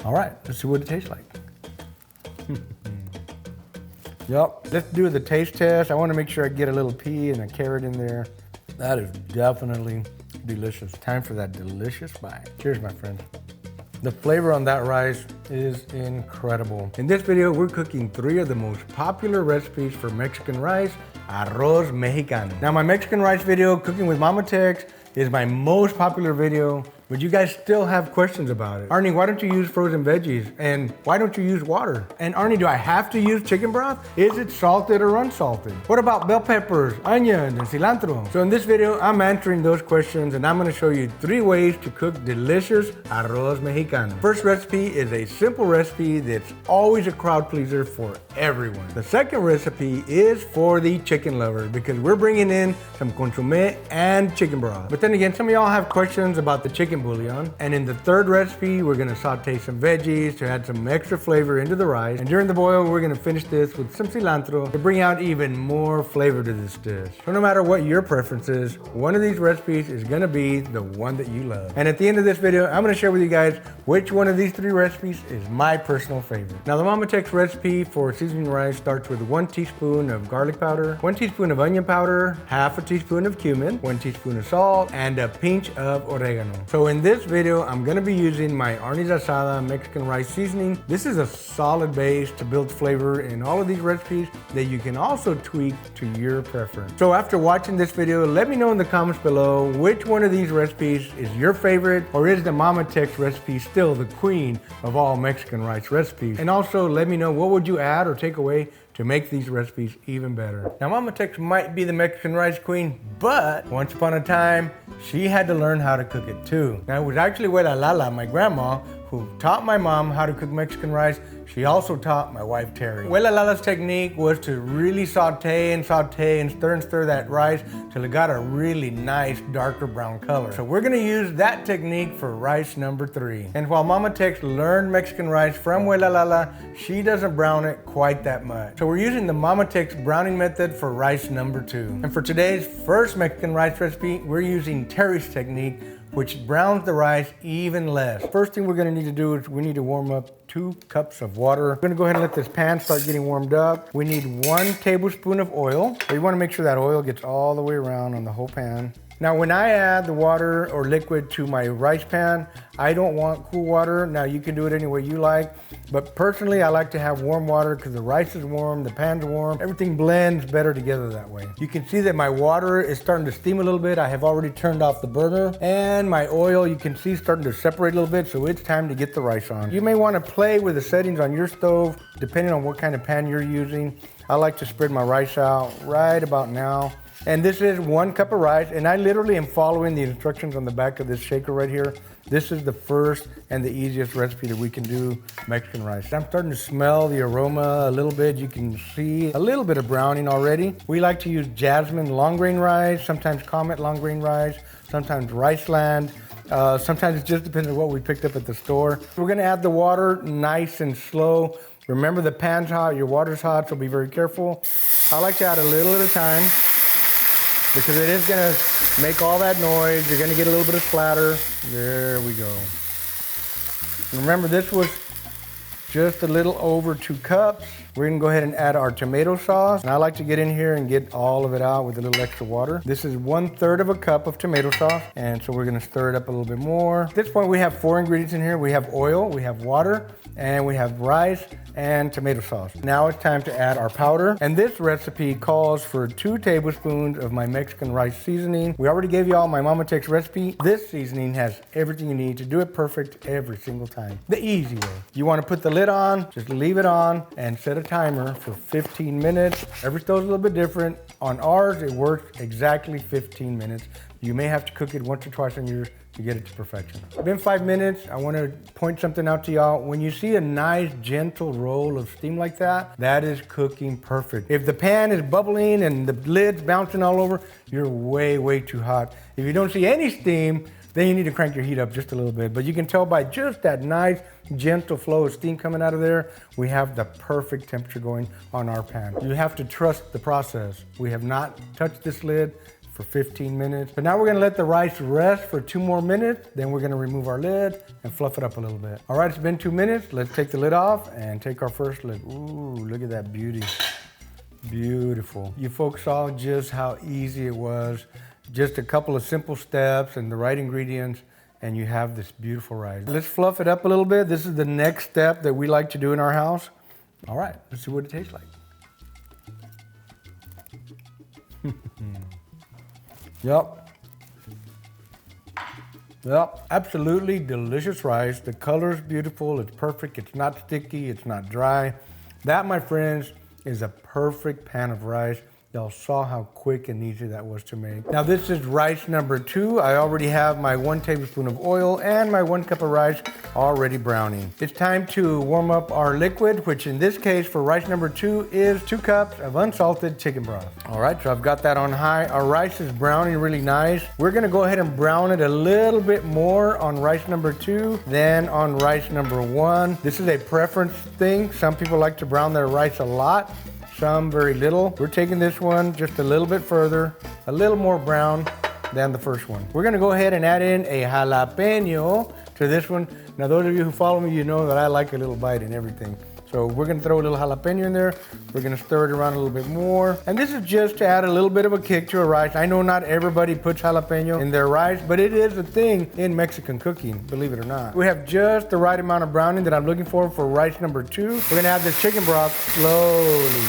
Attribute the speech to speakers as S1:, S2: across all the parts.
S1: All right, let's see what it tastes like. Yep, let's do the taste test. I want to make sure I get a little pea and a carrot in there. That is definitely delicious. Time for that delicious bite. Cheers, my friend. The flavor on that rice is incredible. In this video, we're cooking 3 of the most popular recipes for Mexican rice, Arroz Mexicano. Now, my Mexican rice video, Cooking with ArnieTex, is my most popular video, but you guys still have questions about it. Arnie, why don't you use frozen veggies? And why don't you use water? And Arnie, do I have to use chicken broth? Is it salted or unsalted? What about bell peppers, onions, and cilantro? So in this video, I'm answering those questions, and I'm gonna show you 3 ways to cook delicious Arroz Mexicano. First recipe is a simple recipe that's always a crowd pleaser for everyone. The second recipe is for the chicken lover because we're bringing in some consommé and chicken broth. But then again, some of y'all have questions about the chicken bouillon. And in the third recipe, we're gonna saute some veggies to add some extra flavor into the rice. And during the boil, we're gonna finish this with some cilantro to bring out even more flavor to this dish. So no matter what your preference is, one of these recipes is gonna be the one that you love. And at the end of this video, I'm gonna share with you guys which one of these 3 recipes is my personal favorite. Now the ArnieTex recipe for seasoning rice starts with 1 teaspoon of garlic powder, 1 teaspoon of onion powder, half a teaspoon of cumin, 1 teaspoon of salt, and a pinch of oregano. So in this video, I'm gonna be using my Arnie's Asada Mexican rice seasoning. This is a solid base to build flavor in all of these recipes that you can also tweak to your preference. So after watching this video, let me know in the comments below which one of these recipes is your favorite, or is the ArnieTex recipe still the queen of all Mexican rice recipes? And also let me know what would you add or take away to make these recipes even better. Now ArnieTex might be the Mexican rice queen, but once upon a time, she had to learn how to cook it too. Now it was actually Abuela Lala, my grandma, who taught my mom how to cook Mexican rice. She also taught my wife Terry. Abuela Lala's technique was to really saute and stir that rice till it got a really nice darker brown color. So we're gonna use that technique for rice number 3. And while ArnieTex learned Mexican rice from Abuela Lala, she doesn't brown it quite that much. So we're using the ArnieTex browning method for rice number 2. And for today's first Mexican rice recipe, we're using Terry's technique, which browns the rice even less. First thing we're gonna need to do is we need to warm up 2 cups of water. We're gonna go ahead and let this pan start getting warmed up. We need 1 tablespoon of oil. So you wanna make sure that oil gets all the way around on the whole pan. Now when I add the water or liquid to my rice pan, I don't want cool water. Now you can do it any way you like, but personally I like to have warm water because the rice is warm, the pan's warm, everything blends better together that way. You can see that my water is starting to steam a little bit. I have already turned off the burner, and my oil you can see starting to separate a little bit, so it's time to get the rice on. You may want to play with the settings on your stove depending on what kind of pan you're using. I like to spread my rice out right about now. And this is 1 cup of rice, and I literally am following the instructions on the back of this shaker right here. This is the first and the easiest recipe that we can do Mexican rice. I'm starting to smell the aroma a little bit. You can see a little bit of browning already. We like to use Jasmine long grain rice, sometimes Comet long grain rice, sometimes Riceland. Sometimes it just depends on what we picked up at the store. We're gonna add the water nice and slow. Remember the pan's hot, your water's hot, so be very careful. I like to add a little at a time, because it is gonna make all that noise. You're gonna get a little bit of splatter. There we go. And remember, this was just a little over 2 cups. We're gonna go ahead and add our tomato sauce. And I like to get in here and get all of it out with a little extra water. This is 1/3 of a cup of tomato sauce. And so we're gonna stir it up a little bit more. At this point, we have 4 ingredients in here. We have oil, we have water, and we have rice and tomato sauce. Now it's time to add our powder. And this recipe calls for 2 tablespoons of my Mexican rice seasoning. We already gave you all my ArnieTex recipe. This seasoning has everything you need to do it perfect every single time. The easy way. You wanna put the lid on, just leave it on, and set a timer for 15 minutes. Every stove's a little bit different. On ours, it works exactly 15 minutes. You may have to cook it once or twice on yours to get it to perfection. It's been 5 minutes. I want to point something out to y'all. When you see a nice gentle roll of steam like that, that is cooking perfect. If the pan is bubbling and the lid's bouncing all over, you're way too hot. If you don't see any steam, then you need to crank your heat up just a little bit. But you can tell by just that nice gentle flow of steam coming out of there, we have the perfect temperature going on our pan. You have to trust the process. We have not touched this lid. for 15 minutes. But now we're gonna let the rice rest for 2 more minutes. Then we're gonna remove our lid and fluff it up a little bit. All right, it's been 2 minutes. Let's take the lid off and take our first look. Ooh, look at that beauty. Beautiful. You folks saw just how easy it was. Just a couple of simple steps and the right ingredients, and you have this beautiful rice. Let's fluff it up a little bit. This is the next step that we like to do in our house. All right, let's see what it tastes like. Yep. Yep, absolutely delicious rice. The color is beautiful, it's perfect, it's not sticky, it's not dry. That, my friends, is a perfect pan of rice. Y'all saw how quick and easy that was to make. Now this is rice number 2. I already have my 1 tablespoon of oil and my 1 cup of rice already browning. It's time to warm up our liquid, which in this case for rice number 2 is 2 cups of unsalted chicken broth. All right, so I've got that on high. Our rice is browning really nice. We're gonna go ahead and brown it a little bit more on rice number 2 than on rice number 1. This is a preference thing. Some people like to brown their rice a lot, some very little. We're taking this one just a little bit further, a little more brown than the first one. We're gonna go ahead and add in a jalapeno to this one. Now those of you who follow me, you know that I like a little bite in everything. So we're gonna throw a little jalapeno in there. We're gonna stir it around a little bit more. And this is just to add a little bit of a kick to a rice. I know not everybody puts jalapeno in their rice, but it is a thing in Mexican cooking, believe it or not. We have just the right amount of browning that I'm looking for rice number 2. We're gonna add this chicken broth slowly.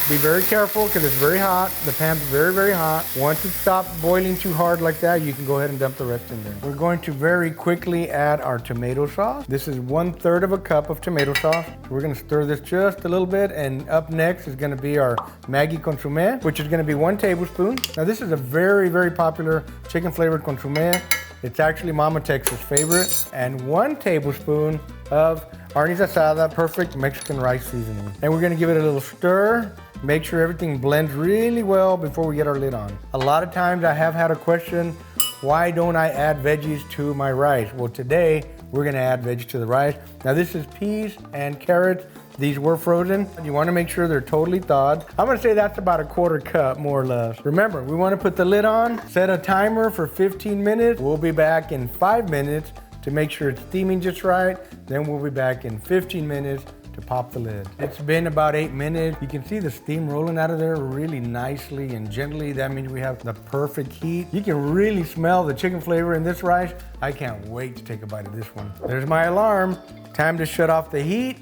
S1: Be very careful because it's very hot. The pan's very, very hot. Once it stops boiling too hard like that, you can go ahead and dump the rest in there. We're going to very quickly add our tomato sauce. This is 1/3 of a cup of tomato sauce. We're gonna stir this just a little bit, and up next is gonna be our Maggi consommé, which is gonna be 1 tablespoon. Now this is a very, very popular chicken flavored consommé. It's actually Mama Tex's favorite. And 1 tablespoon of Arnie's Asada, perfect Mexican rice seasoning. And we're gonna give it a little stir. Make sure everything blends really well before we get our lid on. A lot of times I have had a question, why don't I add veggies to my rice? Well, today we're gonna add veggies to the rice. Now this is peas and carrots. These were frozen. You wanna make sure they're totally thawed. I'm gonna say that's about a 1/4 cup, more or less. Remember, we wanna put the lid on, set a timer for 15 minutes. We'll be back in 5 minutes to make sure it's steaming just right. Then we'll be back in 15 minutes to pop the lid. It's been about 8 minutes. You can see the steam rolling out of there really nicely and gently. That means we have the perfect heat. You can really smell the chicken flavor in this rice. I can't wait to take a bite of this one. There's my alarm. Time to shut off the heat.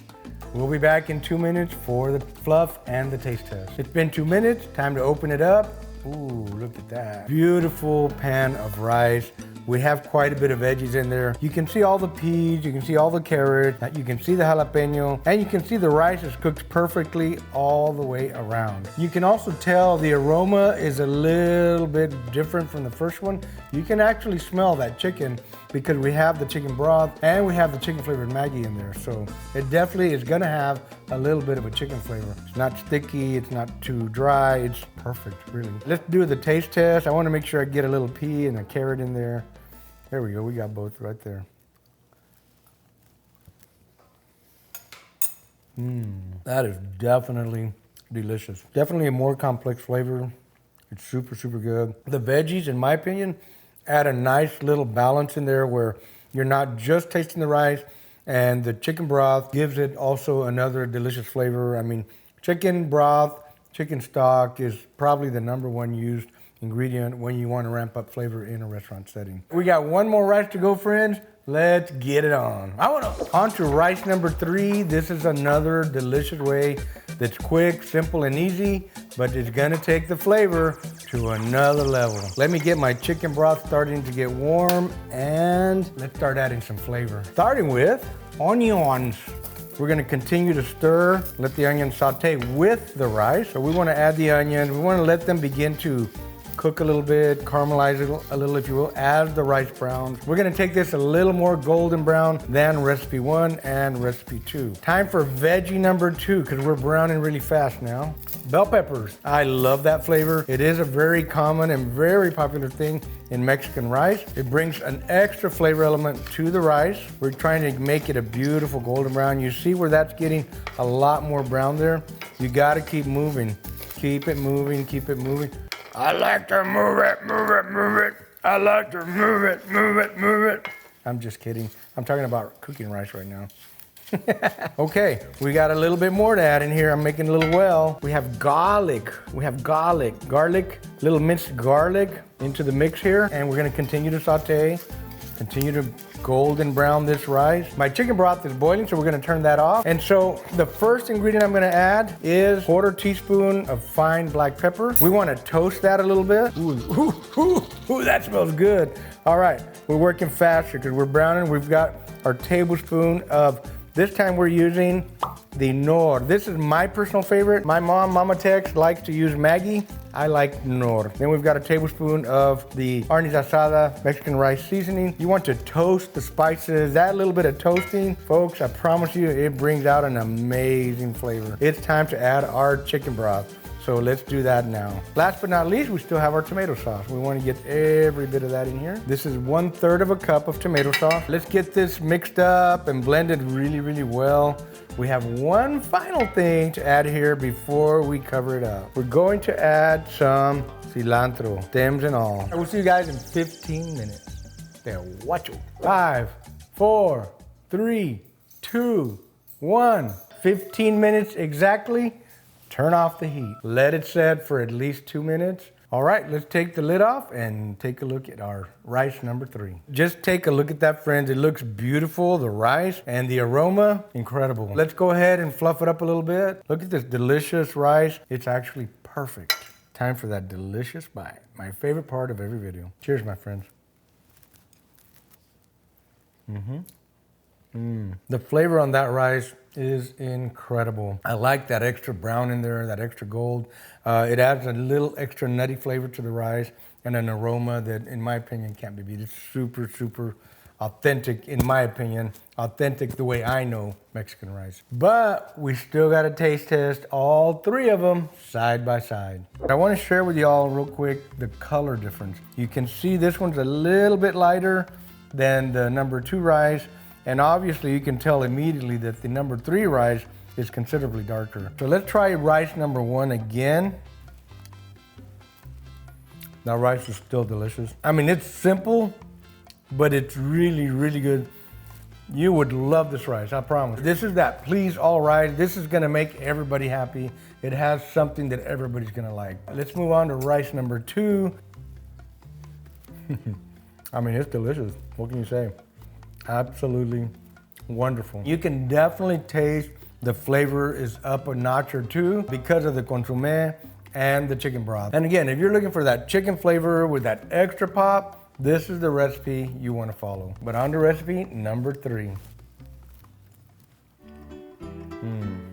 S1: We'll be back in 2 minutes for the fluff and the taste test. It's been 2 minutes. Time to open it up. Ooh, look at that. Beautiful pan of rice. We have quite a bit of veggies in there. You can see all the peas, you can see all the carrots, you can see the jalapeno, and you can see the rice is cooked perfectly all the way around. You can also tell the aroma is a little bit different from the first one. You can actually smell that chicken because we have the chicken broth and we have the chicken flavored Maggi in there. So it definitely is gonna have a little bit of a chicken flavor. It's not sticky, it's not too dry, it's perfect, really. Let's do the taste test. I wanna make sure I get a little pea and a carrot in there. There we go, we got both right there. That is definitely delicious. Definitely a more complex flavor. It's super, super good. The veggies, in my opinion, add a nice little balance in there where you're not just tasting the rice, and the chicken broth gives it also another delicious flavor. I mean, chicken broth, chicken stock is probably the #1 used ingredient when you want to ramp up flavor in a restaurant setting. We got 1 more rice to go, friends. Let's get it on. On to rice number 3. This is another delicious way that's quick, simple, and easy, but it's gonna take the flavor to another level. Let me get my chicken broth starting to get warm, and let's start adding some flavor. Starting with onions. We're gonna continue to stir, let the onions saute with the rice. So we wanna add the onions. We wanna let them begin to cook a little bit, caramelize it a little, if you will, as the rice browns. We're gonna take this a little more golden brown than recipe 1 and recipe 2. Time for veggie number 2, because we're browning really fast now. Bell peppers. I love that flavor. It is a very common and very popular thing in Mexican rice. It brings an extra flavor element to the rice. We're trying to make it a beautiful golden brown. You see where that's getting a lot more brown there? You gotta keep moving. Keep it moving, keep it moving. I like to move it, move it, move it. I like to move it, move it, move it. I'm just kidding. I'm talking about cooking rice right now. Okay, we got a little bit more to add in here. I'm making a little well. We have garlic. Garlic, little minced garlic into the mix here. And we're gonna continue to saute, continue to golden brown this rice. My chicken broth is boiling, so we're gonna turn that off. And so the first ingredient I'm gonna add is 1/4 teaspoon of fine black pepper. We wanna toast that a little bit. Ooh, that smells good. All right, we're working faster because we're browning. We've got our tablespoon of, this time we're using the Nor. This is my personal favorite. My mom, ArnieTex, likes to use Maggi. I like Nor. Then we've got a tablespoon of the Arnie's Asada Mexican rice seasoning. You want to toast the spices. That little bit of toasting, folks, I promise you, it brings out an amazing flavor. It's time to add our chicken broth. So let's do that now. Last but not least, we still have our tomato sauce. We want to get every bit of that in here. This is 1/3 of a cup of tomato sauce. Let's get this mixed up and blended really, really well. We have one final thing to add here before we cover it up. We're going to add some cilantro, stems and all. We'll see you guys in 15 minutes. There, watch it. 5, 4, 3, 2, 1. 15 minutes exactly. Turn off the heat. Let it set for at least 2 minutes. All right, let's take the lid off and take a look at our rice number 3. Just take a look at that, friends. It looks beautiful, the rice and the aroma, incredible. Let's go ahead and fluff it up a little bit. Look at this delicious rice. It's actually perfect. Time for that delicious bite. My favorite part of every video. Cheers, my friends. The flavor on that rice is incredible. I like that extra brown in there, that extra gold. It adds a little extra nutty flavor to the rice and an aroma that, in my opinion, can't be beat. It's super, super authentic, in my opinion. Authentic the way I know Mexican rice. But we still got to taste test all 3 of them side by side. I want to share with y'all real quick the color difference. You can see this one's a little bit lighter than the number 2 rice. And obviously you can tell immediately that the number 3 rice is considerably darker. So let's try rice number 1 again. That rice is still delicious. I mean, it's simple, but it's really, really good. You would love this rice, I promise. This is that please all rice. This is gonna make everybody happy. It has something that everybody's gonna like. Let's move on to rice number 2. I mean, it's delicious. What can you say? Absolutely wonderful. You can definitely taste the flavor is up a notch or 2 because of the consommé and the chicken broth. And again, if you're looking for that chicken flavor with that extra pop, this is the recipe you want to follow. But on to recipe number 3.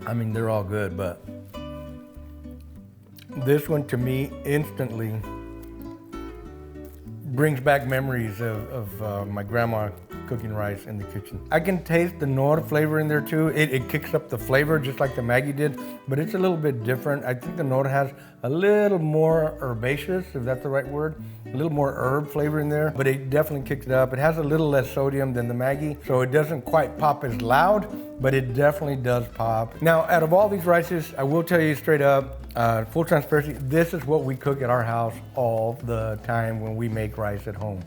S1: I mean, they're all good, but this one to me instantly brings back memories of my grandma cooking rice in the kitchen. I can taste the Nor flavor in there too. It kicks up the flavor just like the Maggi did, but it's a little bit different. I think the Nor has a little more herbaceous, if that's the right word, a little more herb flavor in there, but it definitely kicks it up. It has a little less sodium than the Maggi, so it doesn't quite pop as loud, but it definitely does pop. Now, out of all these rices, I will tell you straight up, full transparency, this is what we cook at our house all the time when we make rice at home.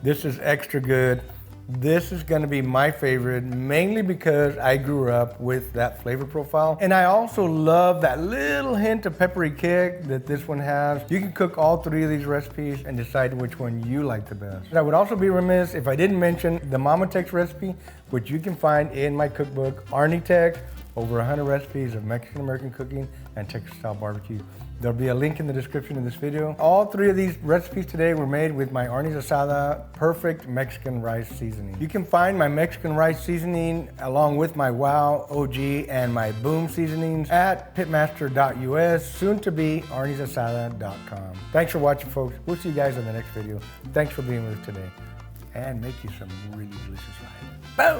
S1: This is extra good. This is gonna be my favorite, mainly because I grew up with that flavor profile. And I also love that little hint of peppery kick that this one has. You can cook all 3 of these recipes and decide which one you like the best. And I would also be remiss if I didn't mention the ArnieTex recipe, which you can find in my cookbook, ArnieTex, over 100 recipes of Mexican-American cooking and Texas-style barbecue. There'll be a link in the description of this video. All 3 of these recipes today were made with my Arnie's Asada Perfect Mexican Rice Seasoning. You can find my Mexican rice seasoning along with my Wow, OG, and my Boom seasonings at pitmaster.us, soon to be arniesasada.com. Thanks for watching, folks. We'll see you guys in the next video. Thanks for being with us today. And make you some really delicious rice. Boom!